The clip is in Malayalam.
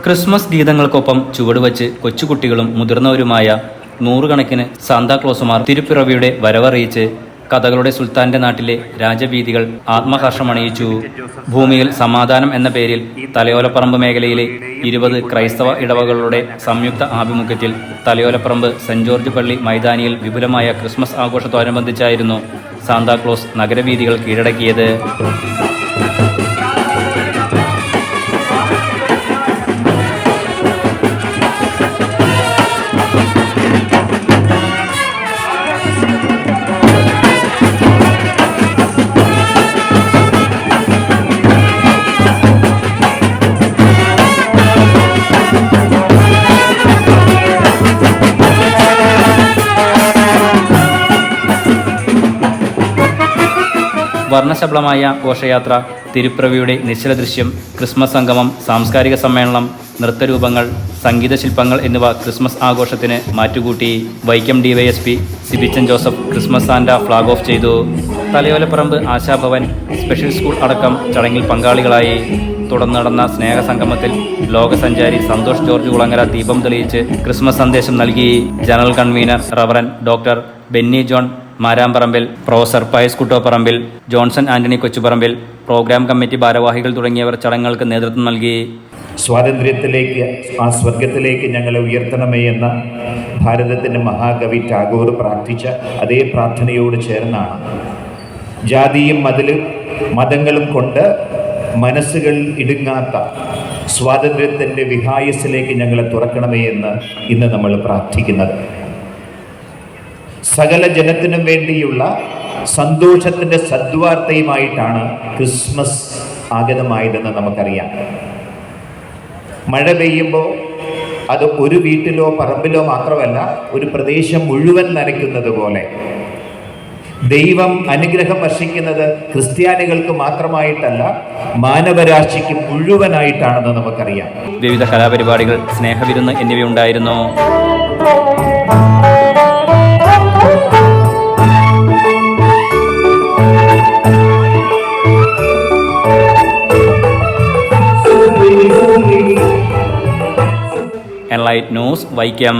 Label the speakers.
Speaker 1: ക്രിസ്മസ് ഗീതങ്ങൾക്കൊപ്പം ചുവടുവച്ച് കൊച്ചുകുട്ടികളും മുതിർന്നവരുമായ നൂറുകണക്കിന് സാന്താക്ലോസുമാർ തിരുപ്പിറവിയുടെ വരവറിയിച്ച് കഥകളുടെ സുൽത്താന്റെ നാട്ടിലെ രാജവീഥികൾ ആത്മഹർഷമണിയിച്ചു. ഭൂമിയിൽ സമാധാനം എന്ന പേരിൽ തലയോലപ്പറമ്പ് മേഖലയിലെ 20 ക്രൈസ്തവ ഇടവകളുടെ സംയുക്ത ആഭിമുഖ്യത്തിൽ തലയോലപ്പറമ്പ് സെന്റ് ജോർജ് പള്ളി മൈതാനിയിൽ വിപുലമായ ക്രിസ്മസ് ആഘോഷത്തോടനുബന്ധിച്ചായിരുന്നു സാന്താക്ലോസ് നഗരവീഥികൾ കീഴടക്കിയത്. വർണ്ണശബളമായ ഘോഷയാത്ര, തിരുപ്പിറവിയുടെ നിശ്ചല ദൃശ്യം, ക്രിസ്മസ് സംഗമം, സാംസ്കാരിക സമ്മേളനം, നൃത്തരൂപങ്ങൾ, സംഗീത ശില്പങ്ങൾ എന്നിവ ക്രിസ്മസ് ആഘോഷത്തിന് മാറ്റുകൂട്ടി. Vaikom DySP Sibichan Joseph Christmas Santa flag off ചെയ്തു. തലയോലപ്പറമ്പ് ആശാഭവൻ സ്പെഷ്യൽ സ്കൂൾ അടക്കം ചടങ്ങിൽ പങ്കാളികളായി. തുടർന്ന് നടന്ന സ്നേഹസംഗമത്തിൽ ലോകസഞ്ചാരി സന്തോഷ് ജോർജ് കുളങ്ങര ദീപം തെളിയിച്ച് ക്രിസ്മസ് സന്ദേശം നൽകി. General convener reverend doctor Benny John Maramparambil, professor Pious Kuttopparambil, Johnson Antony Kochuparambil, programme committee ഭാരവാഹികൾ തുടങ്ങിയവർ ചടങ്ങുകൾക്ക് നേതൃത്വം നൽകി.
Speaker 2: സ്വാതന്ത്ര്യത്തിലേക്ക്, ആ സ്വർഗത്തിലേക്ക് ഞങ്ങളെ ഉയർത്തണമേ എന്ന ഭാരതത്തിൻ്റെ മഹാകവി ടാഗോർ പ്രാർത്ഥിച്ച അതേ പ്രാർത്ഥനയോട് ചേർന്നാണ് ജാതിയും മതങ്ങളും കൊണ്ട് മനസ്സുകൾ ഇടുങ്ങാത്ത സ്വാതന്ത്ര്യത്തിൻ്റെ വിഹായസിലേക്ക് ഞങ്ങളെ തുറക്കണമേ എന്ന് ഇന്ന് നമ്മൾ പ്രാർത്ഥിക്കുന്നത്. സകല ജനത്തിനും വേണ്ടിയുള്ള സന്തോഷത്തിൻ്റെ സദ്വാർത്തയുമായിട്ടാണ് ക്രിസ്മസ് ആഗതമായതെന്ന് നമുക്കറിയാം. മഴ പെയ്യുമ്പോൾ അത് ഒരു വീട്ടിലോ പറമ്പിലോ മാത്രമല്ല, ഒരു പ്രദേശം മുഴുവൻ നനയ്ക്കുന്നത് പോലെ ദൈവം അനുഗ്രഹം വർഷിക്കുന്നത് ക്രിസ്ത്യാനികൾക്ക് മാത്രമായിട്ടല്ല, മാനവരാശിക്ക് മുഴുവനായിട്ടാണെന്ന് നമുക്കറിയാം.
Speaker 1: വിവിധ കലാപരിപാടികൾ, സ്നേഹവിരുന്ന് എന്നിവയുണ്ടായിരുന്നു. Enlight news, Vaikom.